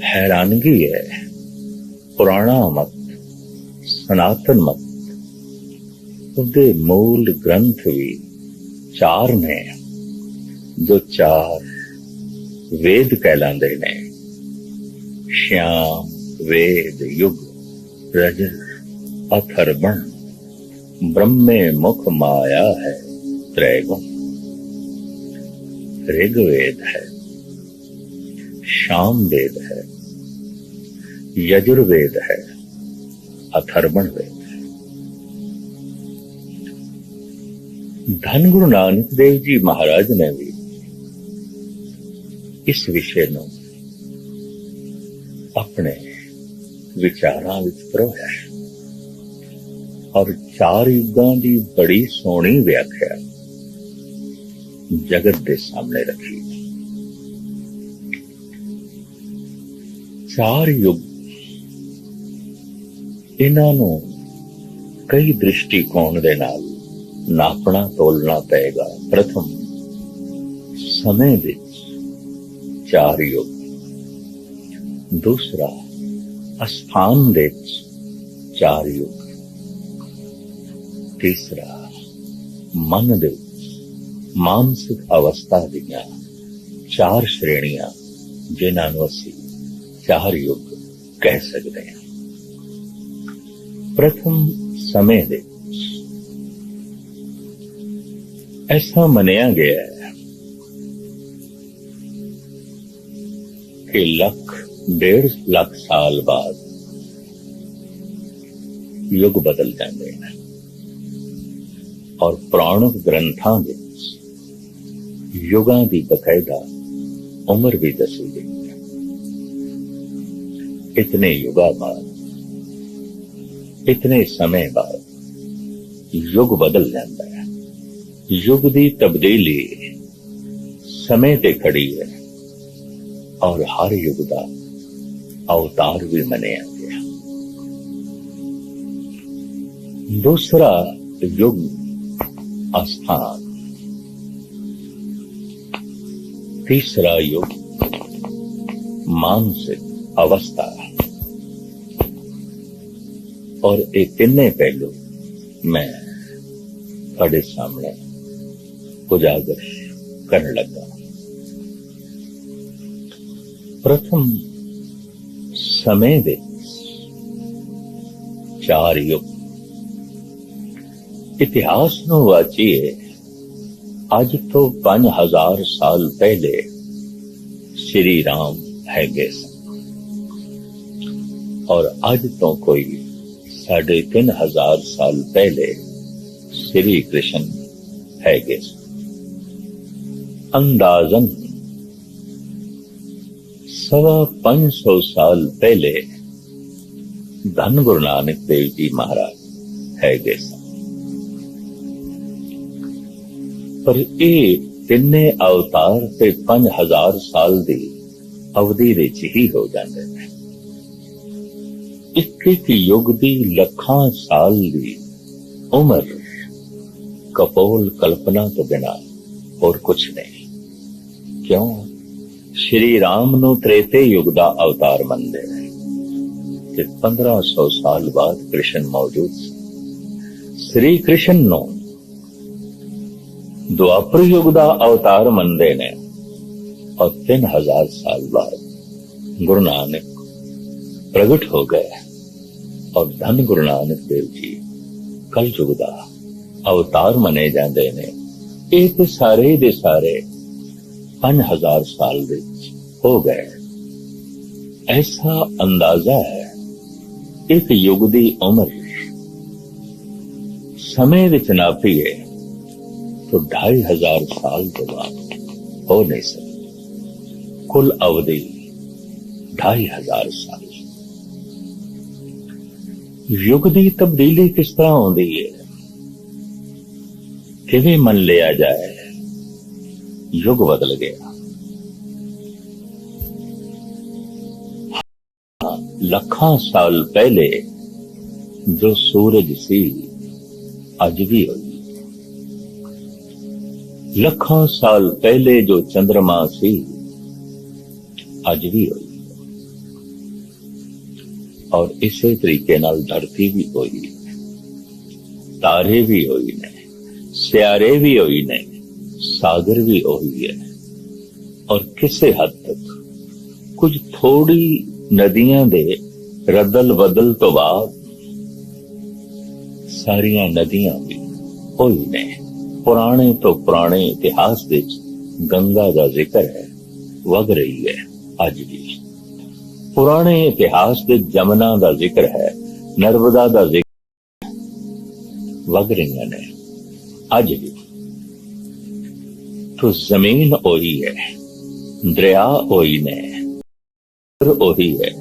हैरानगी है, पुराना मत सनातन मत ਉਹਦੇ मूल ग्रंथ भी चार ने जो चार वेद कहलांदे ने। श्याम वेद युग रजस अथर्वण ब्रह्मे मुख माया है त्रैगुण। ऋग्वेद है, शाम वेद है, यजुर्वेद है, अथर्वण वेद है। धन गुरु नानक देव जी महाराज ने भी इस विषय ਨੂੰ अपने विचारां विच परोया है और चार युगां दी बड़ी सोहनी व्याख्या जगत दे सामने रखी। चार युग इन्हां नूं कई दृष्टिकोण दे नाल नापना तोलना पेगा। प्रथम समय विच चार युग, दूसरा स्थान विच चार युग, तीसरा मन दे मानसिक अवस्था दीयां चार श्रेणियां जिन्हां नूं असीं चार युग कह सकते हैं। प्रथम समय दे ऐसा मनिया गया है कि 1.5 लाख साल बाद युग बदल जाते हैं और पुराणिक ग्रंथां विच युगां दी बकायदा उम्र भी दसी गई है। इतने युगा बाद, इतने समय बाद युग बदल जाता है। युग दी तब्दीली समय ते खड़ी है और हर युग दा अवतार भी मनिया गया। दूसरा युग स्थान, तीसरा युग मानसिक अवस्था और ये तीनों पहलू मैं तुहाडे सामने उजागर करने लगा। प्रथम समय विच चार युग। इतिहास नूं वाचिए अज तो 5000 साल पहले श्री राम हैगे सन और अज तो कोई 3500 साल पहले श्री कृष्ण हैगे सन। अंदाजन 550 साल पहले धन गुरु नानक देव जी महाराज हैगे सन। पर ये तिन्ने अवतार ते 5000 साल दी अवधि विच ही हो जाते हैं। एक युग दी लखां साल दी उम्र कपोल कल्पना तो बिना और कुछ नहीं। क्यों? श्री राम नूं त्रेते युग दा अवतार मनदे हैं कि 1500 साल बाद कृष्ण मौजूद सी। श्री कृष्ण नूं द्वापर युग दा अवतार मनदे ने और 3000 साल बाद गुरु नानक प्रगट हो गए और धन गुरु नानक देव जी कल युग दा अवतार मने जाते ने। एक सारे दे सारे 5000 साल विच हो गए। ऐसा अंदाजा है एक युग दी उम्र समय विच नापीए तो 2500 साल के बाद हो नहीं सकती। कुल अवधि 2500 साल। युग दी तब्दीली किस तरह होती है, किवें मन लिया जाए युग बदल गया। लखां साल पहले जो सूरज सी अज भी हुई। लखां साल पहले जो चंद्रमा सी अज भी हुई। और इसे तरीके नाल धरती भी होई, तारे भी होई ने, सियारे भी होई ने, सागर भी होई है। और किसे हद तक कुछ थोड़ी नदियां दे रदल बदल तो बाद सारियां नदियां भी होई ने। पुराने तो पुराने इतिहास विच गंगा का जिक्र है, वग रही है अज भी। पुराने इतिहास विच जमुना का जिक्र है, नर्मदा का जिक्र वग रही ने अज भी। तो जमीन ओही है, दरिया ओही ने, ओही है,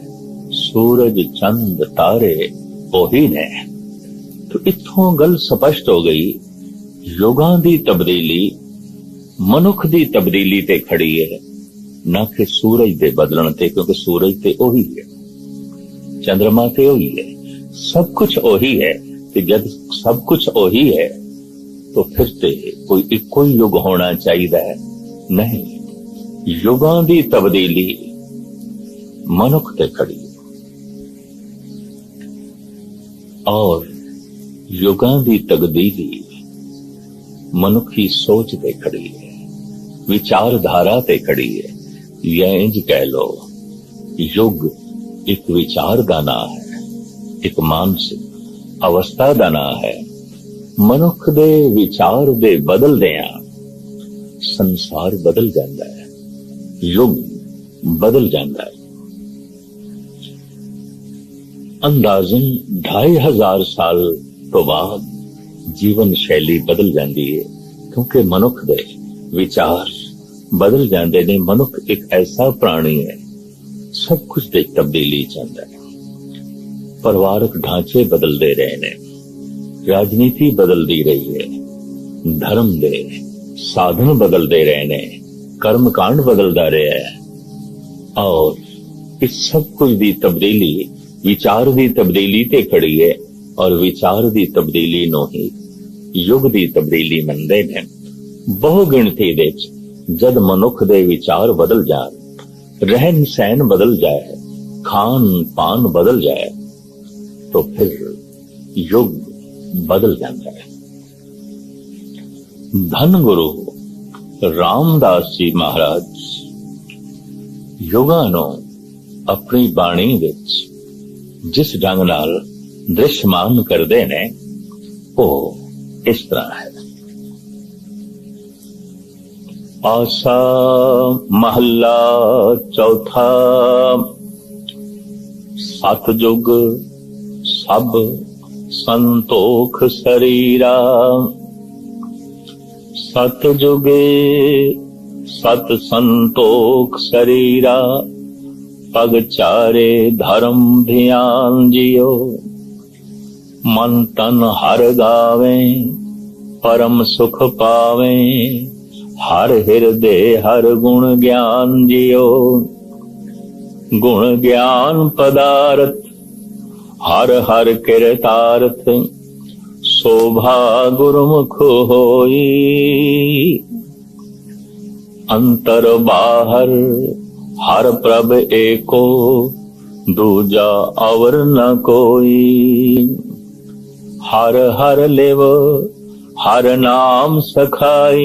सूरज चंद तारे ओही ने। तो इत्थों गल स्पष्ट हो गई, युगां दी तब्दीली मनुख दी तब्दीली ते खड़ी है, ना कि सूरज दे बदलण ते, क्योंकि सूरज ते ओही है, चंद्रमा ते ओही है, सब कुछ ओही है। कि जब सब कुछ ओही है तो फिर ते कोई इक्को ही युग होना चाहिए? नहीं, युगां दी तब्दीली मनुख ते खड़ी है और युगां दी तब्दीली मनुखी सोच ते खड़ी है, विचारधारा ते खड़ी है। या इंज कह लो, युग एक विचार का ना है, एक मानसिक अवस्था का ना है। मनुख दे विचार दे बदलदियां संसार बदल जाता है, युग बदल जाता है। अंदाजन 2500 साल तो बाद जीवन शैली बदल जाती है, क्योंकि मनुख दे विचार बदल जाते ने। मनुख एक ऐसा प्राणी है, सब कुछ दे तब्दीली चाहता है। परिवारक ढांचे बदलते रहे ने, राजनीति बदलती रही है, धर्म दे साधन बदलते रहे ने, कर्मकांड बदलता रहा है। और इस सब कुछ की तब्दीली विचार की तब्दीली ते खड़ी है, और विचार की तब्दीली नो ही युग की तब्दीली मनते हैं। बहु गिणती दे जद मनुख दे विचार बदल जाए, रहन सहन बदल जाए, खान पान बदल जाए, तो फिर युग बदल जाता है। धन गुरु रामदास जी महाराज युगां नूं अपनी बाणी विच जिस ढंग नाल दृश्यमान करते ने, वो इस तरह है। आसा महला चौथा, सतयुग सब संतोख शरीरा। सतयुगे सत संतोख शरीरा, पग चारे धर्म ध्यान जियो। मन तन हर गावे, परम सुख पावे। हर हृदय हर गुण ज्ञान जियो। गुण ज्ञान पदार्थ हर हर किरतार्थ। शोभा गुरुमुख होई। अंतर बाहर हर प्रभ एको। दूजा अवर न कोई। हर हर लेव हर नाम सखाई।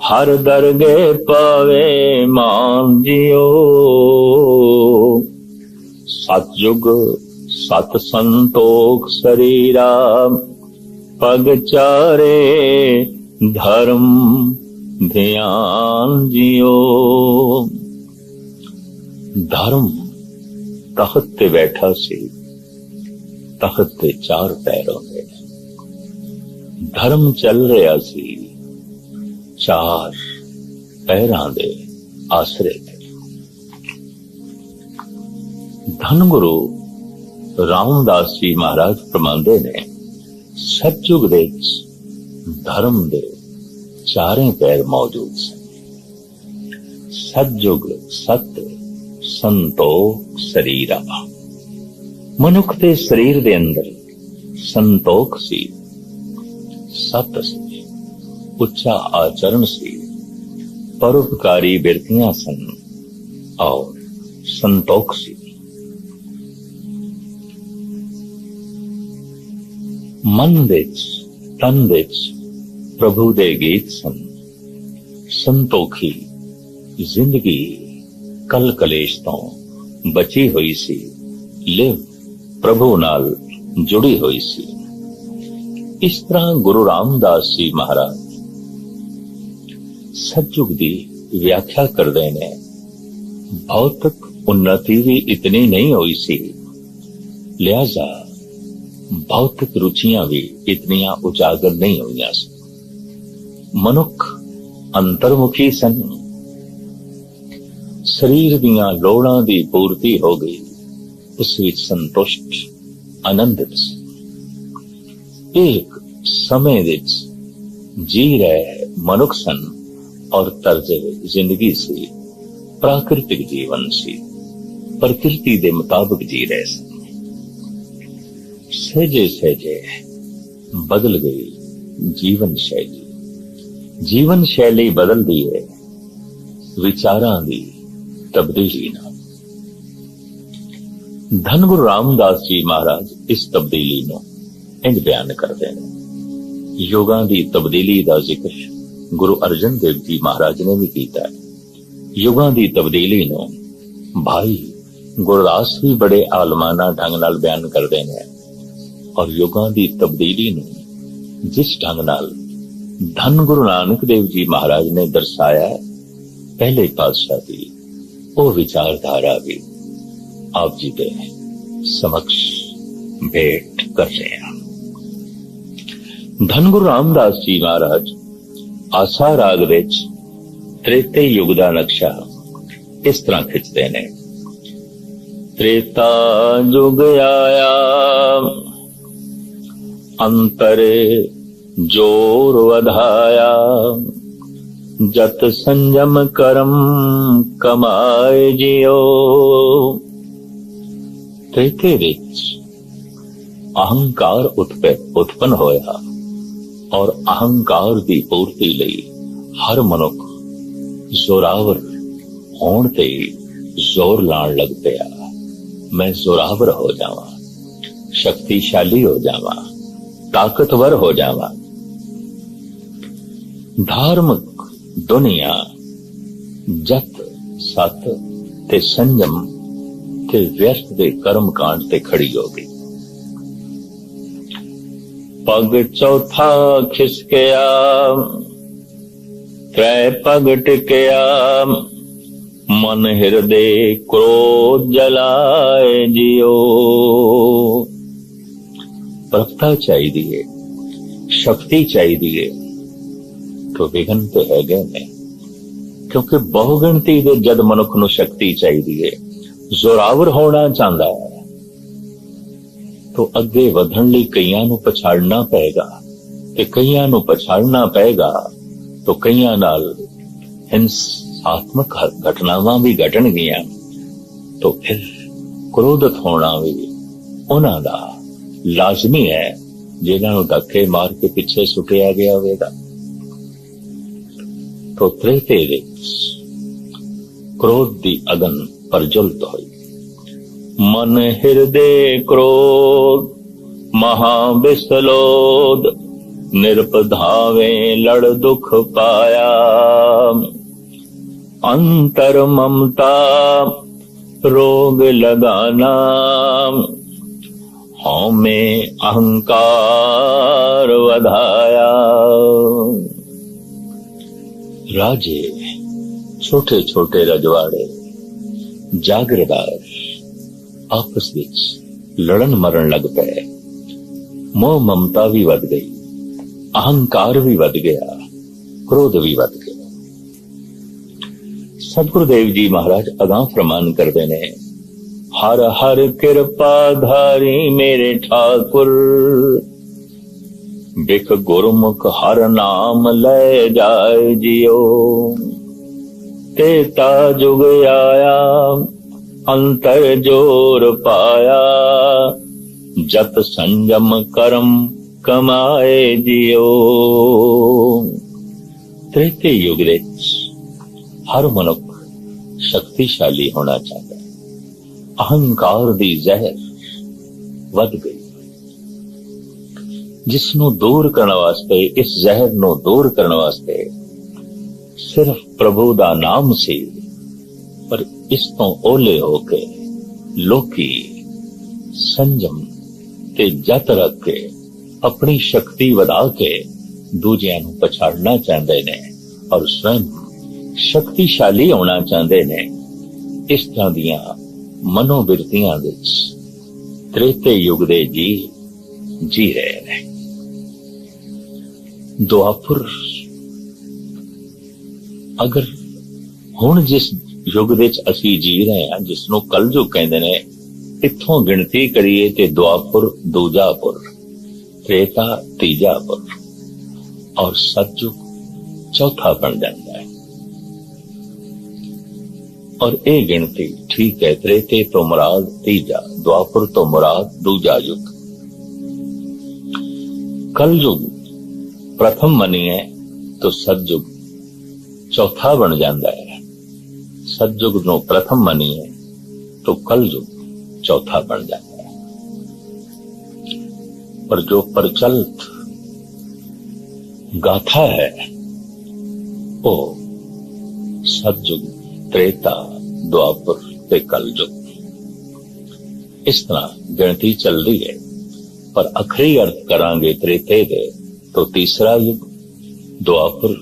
हर दरगे पावे मान जियो। सतयुग सत संतोख शरीरा। पग चारे धर्म ध्यान जियो। धर्म तख्त ते बैठा सी, तख्त ते चार पैरों में। धर्म चल रहा सी चार पैरां दे आसरे थे। धन गुरु रामदास जी महाराज फरमांदे ने, सतयुग दे धर्म दे चारे पैर मौजूद सन। सतयुग सत संतोख शरीरा। मनुख दे शरीर दे अंदर संतोख सी, सत सी, उच्चा आचरण सी, परोपकारी बिरतियां सन और संतोख सी। मन विच तन विच प्रभु दे गीत सन। संतोखी जिंदगी कल कलेश तो बची हुई सी, लिव प्रभु नाल जुड़ी हुई सी। इस तरह गुरु रामदास जी महाराज सतयुग दी व्याख्या करते ने। भौतिक उन्नति भी इतनी नहीं हुई सी, लिहाजा भौतिक रुचियां भी इतनियां उजागर नहीं हुई सी। मनुख अंतर्मुखी सन। शरीर दियां लोड़ां दी पूर्ति हो गई, उस विच संतुष्ट आनंदित सी। एक समय विच जी रहे मनुख सन और तर्ज जिंदगी सी प्राकृतिक जीवन सी, प्रकृति के मुताबिक जी रहे सन। सहजे सहजे बदल गई जीवन शैली। जीवन शैली बदल दी है विचारां दी तब्दीली ना। धन गुरु रामदास जी महाराज इस तब्दीली नो इंज बयान करते हैं। योगां दी तब्दीली दा जिक्र गुरु अर्जन देव जी महाराज ने भी कीता है। युगां दी तब्दीली नो भाई गुरदास भी बड़े आलमाना ढंग नाल बयान करते हैं। और युगां दी तब्दीली नु जिस ढंग नाल धन गुरु नानक देव जी महाराज ने दर्शाया पहले पातशाह की वो विचारधारा भी आप जी के समक्ष भेंट कर रहे हैं। धन गुरु रामदास जी महाराज आसा राग विच त्रेते युग दा नक्शा इस तरह खिंचते ने। त्रेता युग आया अंतरे जोर वधाया, जत संयम करम कमाए जियो। त्रेते विच अहंकार उत्पन्न होया और अहंकार की पूर्ति लई हर मनुख जोरावर होण ते जोर लाण लग पिया। मैं जोरावर हो जावां, शक्तिशाली हो जावां, ताकतवर हो जावां। धार्मिक दुनिया जत सत ते संयम ते व्यर्थ दे कर्म कांड ते खड़ी हो गई। पग चौथा खिसकया त्रै पग टिकया, मन हृदय क्रोध जलाए जियो। प्रभुता चाहिए, शक्ति चाहिए तो विघन तो है गए ने, क्योंकि बहुगिणती दे जद मनुख नूं शक्ति चाहिए, जोरावर होना चाहता है तो अगे वधण लई कईयां नूं पछाड़ना पेगा ते कईयां नूं पछाड़ना पेगा तो कईयां नाल हिंसात्मक घटनावां भी घटणगियां तो फिर क्रोधित होना भी उन्हां दा लाजमी है, जिन्हां नूं धक्के मार के पिछे सुटिया गया होवेगा। तो त्रेते विच क्रोध दी अगन प्रज्वलित होई। मन हृदय क्रोध महाविसलोद, निरपधावे लड़ दुख पाया। अंतर ममता रोग लगाना, हौं में अहंकार वधाया। राजे छोटे छोटे रजवाड़े जागीरदार आपस विच लड़न मरण लग पे। मोह ममता भी वध गई, अहंकार भी वध गया, क्रोध भी वध गया। सतगुरुदेव जी महाराज अगां फरमान करते ने, हर हर कृपा धारी मेरे ठाकुर, बिख गुरमुख हर नाम ले जाए जियो। तेता जुग आया अंतर जोर पाया, जत संयम करम कमाए जियो। त्रेते युग विच हर मनुख शक्तिशाली होना चाहता है। अहंकार दी जहर वध गई। जिसनों दूर करने वास्ते, इस जहर नूं दूर करने वास्ते सिर्फ प्रभु दा नाम सी, पर इस तो ओले होके लोकी संजम ते जत रख के अपनी शक्ति वधा के दूजियां नूं पछाड़ना चाहते ने और स्वयं शक्तिशाली होना चाहते ने। इस तरह दियां मनोबिरतियां विच त्रेते युग दे जी रहे ने। दुआपुर अगर हुण जिस युग विच असीं जी रहे हैं, जिसनों कलयुग कहंदे ने, इत्थों गिणती करिए ते दुआपुर दूजा पुर, त्रेता तीजा पुर और सतयुग चौथा बन जाता है। और ये गिनती ठीक है, त्रेते तो मुराद तीजा, द्वापुर तो मुराद दूजा युग। कलयुग प्रथम मनिए तो सतयुग चौथा बन जाता है। सतयुग नो प्रथम मनिए तो कलयुग चौथा बन जाता है। पर जो प्रचलित गाथा है वो सतयुग, त्रेता, द्वापर ते कलयुग इस तरह गिनती चल रही है। पर अखरी अर्थ करांगे त्रेते दे तो तीसरा युग, द्वापर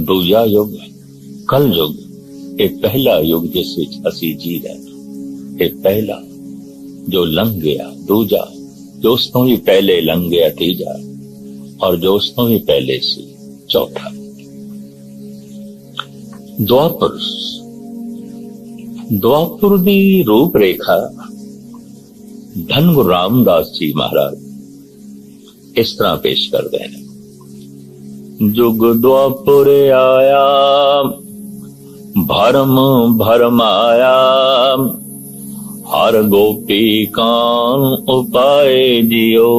दूजा युग, कलयुग ये पहला युग जिस विच असी जी रहे। ये पहला जो लंघ गया, दूजा जो उस तो भी पहले लंघ गया, तीजा और जो उस तो भी पहले सी चौथा। द्वापर, द्वापुर दी रूप रेखा धन गुरु रामदास जी महाराज इस तरह पेश कर देने। जुग द्वापुर आया भरम भरम आया, हर गोपी कान उपाय जियो।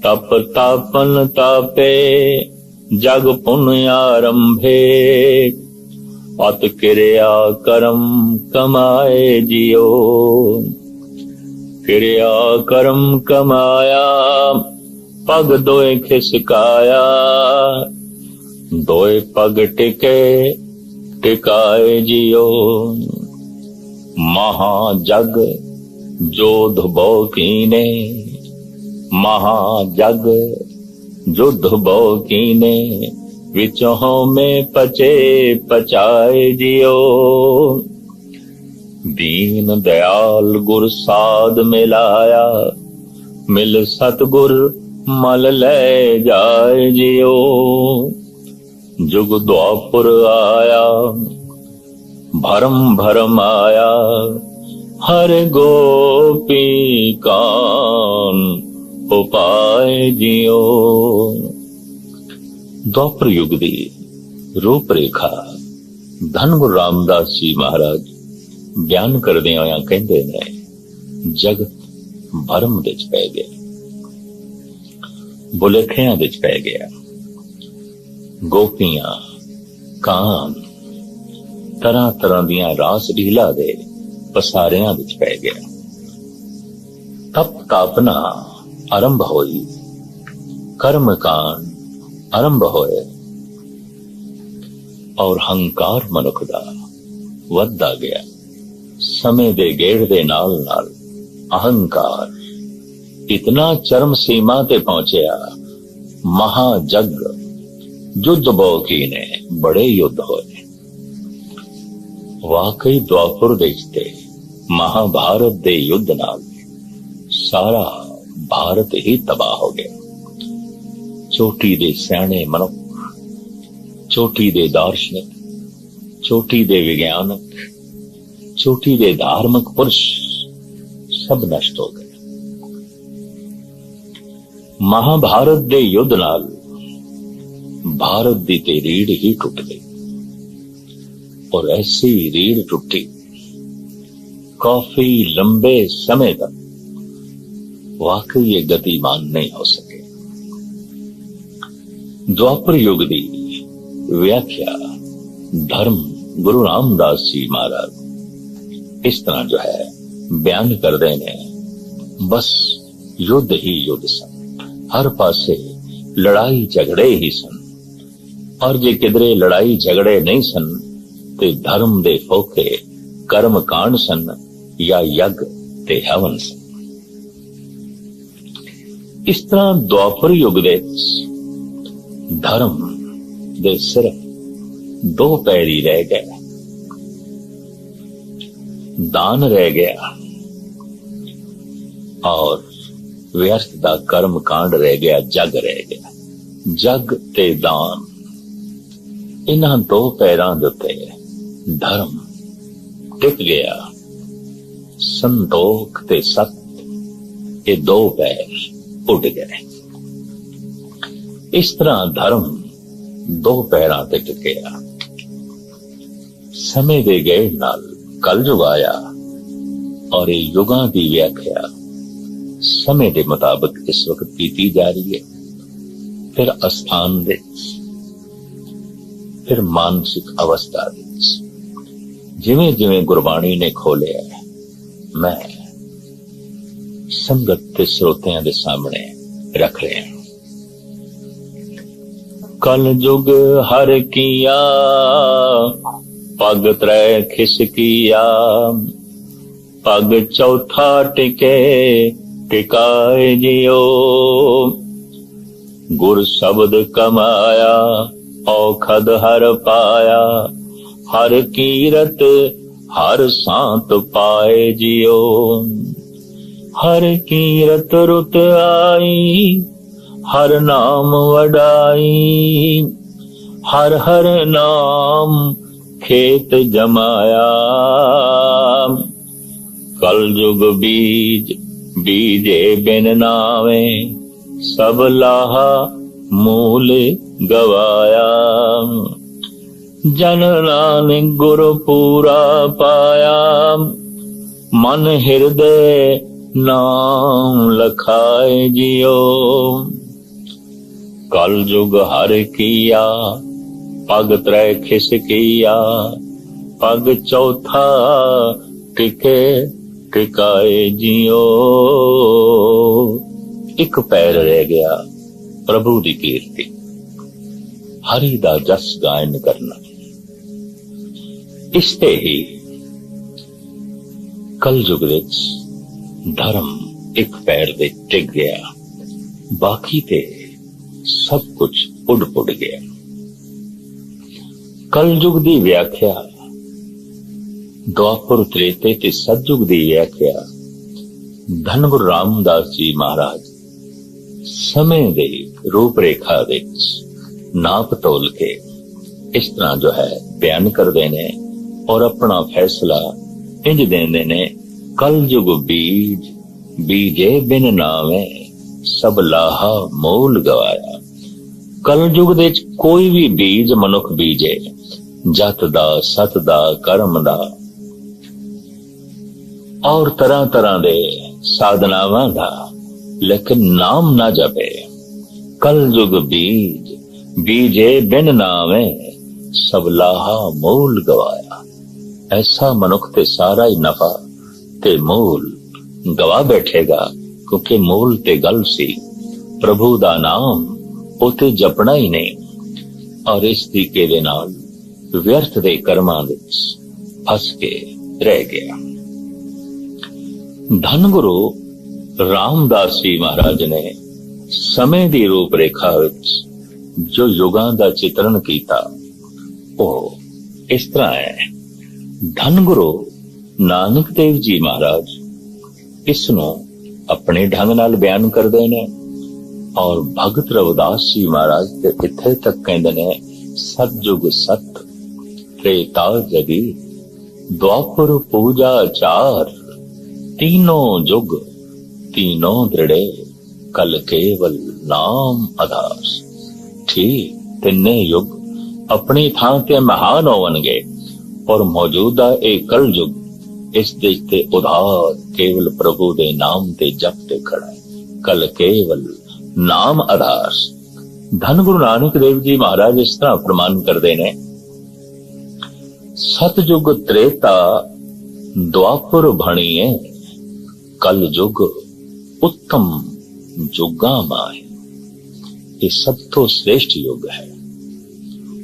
तप तापन तापे जग पुण्य आरंभे, अत क्रिया कर्म कमाए जियो। क्रिया कर्म कमाया पग दोए खिसकाया, दोए पग टिके टिकाए जियो। महाजग जोध बो कीने, महाजग जुध बो कीने, विचों में पचे पचाए जियो। दीन दयाल गुर साध मिलाया, मिल सतगुर मल ले जाए जियो। जुग द्वापुर आया भरम भरम आया, हर गोपी कान उपाय जियो। द्वापर युग दी रूप रेखा धन गुरु रामदास जी महाराज बयान करदे होया कहंदे ने, जगत भरम विच पै गया, बुलेखियां विच पै गया। गोपियां कान तरह तरह दियां रास लीला दे पसारियां विच पै गया। तप तापना आरंभ होई, कर्म कांड आरंभ होए और हंकार मनुख दा वधदा गया। समय दे गेड़ दे नाल नाल अहंकार इतना चरम सीमा ते पहुंचया, महाजग युद्ध बहु ने बड़े युद्ध होए। वाकई द्वापुर देखते महाभारत दे युद्ध नाल सारा भारत ही तबाह हो गया। चोटी दे सियाणे मनुख, चोटी दे दार्शनिक, चोटी दे विज्ञानक, चोटी दे धार्मिक पुरुष सब नष्ट हो गए। महाभारत दे युद्ध नाल भारत दी ते रीढ़ ही टुट गई और ऐसी रीढ़ टुटी काफी लंबे समय तक वाकई ये गतिमान नहीं हो सके। द्वापर युग दी व्याख्या धर्म गुरु रामदास जी महाराज इस तरह जो है बयान कर देने, बस युद्ध ही युद्ध सन, हर पासे लड़ाई झगड़े ही सन। और जे किधरे लड़ाई झगड़े नहीं सन ते धर्म दे फोके कर्म कांड सन या यज्ञ ते हवन सन। इस तरह द्वापर युग दे धर्म दे सिर्फ दो पैर ही रह गए, दान रह गया और व्यर्थ दा कर्म कांड रह गया, जग रह गया। जग ते दान, इन्हां दो पैरां दे उत्ते धर्म टिक गया। संतोख ते सत्य, ये दो पैर उड़ गए। इस तरह धर्म दो पैरां ते टिकिया। समय दे गए नाल कलयुग आया और ये युगां दी व्याख्या समय के मुताबिक इस वक्त कीती जा रही है। फिर अस्थान दे, फिर मानसिक अवस्था दे, जिवें जिवें गुरबाणी ने खोलिया मैं संगत के श्रोतियां दे सामने रख रहे हैं। कल जुग हर किया पग त्रै खिसकिया, पग चौथा टिके टिकाए जियो। गुर शब्द कमाया औखद हर पाया, हर कीरत हर सांत पाए जियो। हर कीरत रुत आई हर नाम वडाई, हर हर नाम खेत जमाया। कल जुग बीज बीजे बिन नावे, सब लाहा मूल गवाया। जन नानक गुरु पूरा पाया, मन हृदय नाम लखाए जियो। कल जुग हर किया पग त्रै खिसकिया, पग चौथा टिके टिकाए जियो। एक पैर रह गया प्रभु दी कीर्ति, हरि दा जस गायन करना। इसते ही कल युग विच धर्म एक पैर दे टिक गया, बाकी ते सब कुछ उड़ पुड़ गया। कल युग दी व्याख्या द्वापर त्रेते ते सतयुग दी व्याख्या धन गुरु रामदास जी महाराज समय दे रूप रेखा विच नाप तोल के इस तरह जो है बयान करते ने और अपना फैसला इंज देंदे ने। कल युग बीज बीजे बिन नावे, सब लाहा मूल गवाया। कल युग दे कोई भी बीज मनुख बीजे, जत दा सत दा कर्म दा और तरह तरह दे साधनावां दा, लेकिन नाम ना जपे। कल युग बीज बीजे बिन नावे, सब लाहा मूल गवाया। ऐसा मनुख ते सारा ही नफा ते मूल गवा बैठेगा, क्योंकि मूल ते गल सी प्रभु दा नाम उते जपना ही नहीं, और इस तरीके दे नाल व्यर्थ दे कर्मां विच फस के रह गया। धन गुरु रामदास जी महाराज ने समय दी रूप रेखा विच जो युगां दा चित्रण कीता ਉਹ इस तरह है। धन गुरु नानक देव जी महाराज इसनों अपने ढंग नाल बयान करते ने, और भगत रविदास जी महाराज ते इत्थे तक कहते ने सतयुग सत त्रेता जगी, द्वापर पूजा चार, तीनों जुग तीनों दृढ़े, कल केवल नाम आधार। ठीक तिन्ने युग अपनी थां ते महान होवणगे, और मौजूदा एक कल युग इस देश ते उधार केवल प्रभु दे नाम ते जप ते खड़ा है। कल केवल नाम आधार। धन गुरु नानक देव जी महाराज इस तरह प्रमाण करते ने, सतयुग त्रेता द्वापर भणिए, कल युग उत्तम जुगा माए, ये सब तो श्रेष्ठ युग है,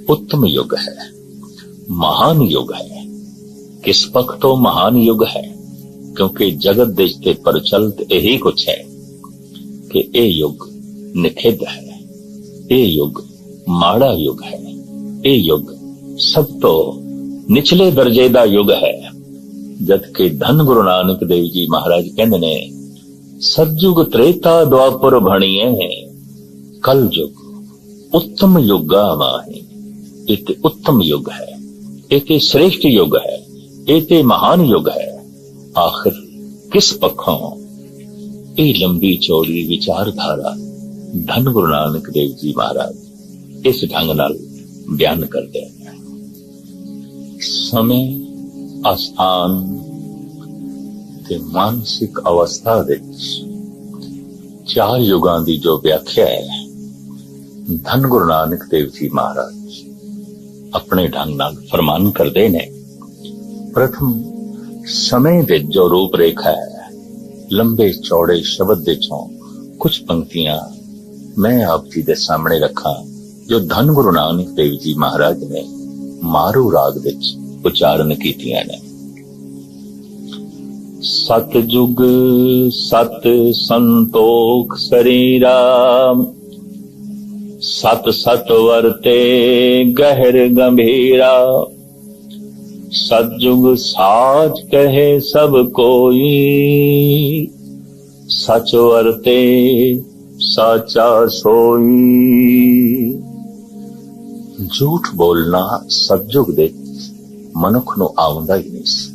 उत्तम युग है, महान युग है। किस पक्ष तो महान युग है, क्योंकि जगत देश ते प्रचलित यही कुछ है कि ये युग निखिद है, ये युग माड़ा युग है, ये युग सब तो निचले दर्जे दा युग है। जबकि धन गुरु नानक देव जी महाराज कहंदे ने सतयुग त्रेता द्वापर भणिए कल युग उत्तम युगा माहे। ये उत्तम युग है, ये श्रेष्ठ युग है, ये महान युग है। आखिर किस पक्षों ये लंबी चौड़ी विचारधारा धन गुरु नानक देव जी महाराज इस ढंग नाल बयान करते हैं। समय, आस्थान ते मानसिक अवस्था विच चार युगां दी जो व्याख्या है धन गुरु नानक देव जी महाराज अपने ढंग नाल फरमान करते ने। प्रथम समय विच जो रूप रेखा है, लंबे चौड़े शब्द विचों कुछ पंक्तियां मैं आप जी दे सामने रखा जो धन गुरु नानक देव जी महाराज ने मारू राग विच उच्चारण कीतियां ने। सतयुग सत संतोख शरीरा, सत सत वर्ते गहर गंभीरा, सतयुग साच कहे सब कोई, सच वर्ते साचा सोई। झूठ बोलना सतयुग दे मनुख नूं आउंदा ही नहीं सी।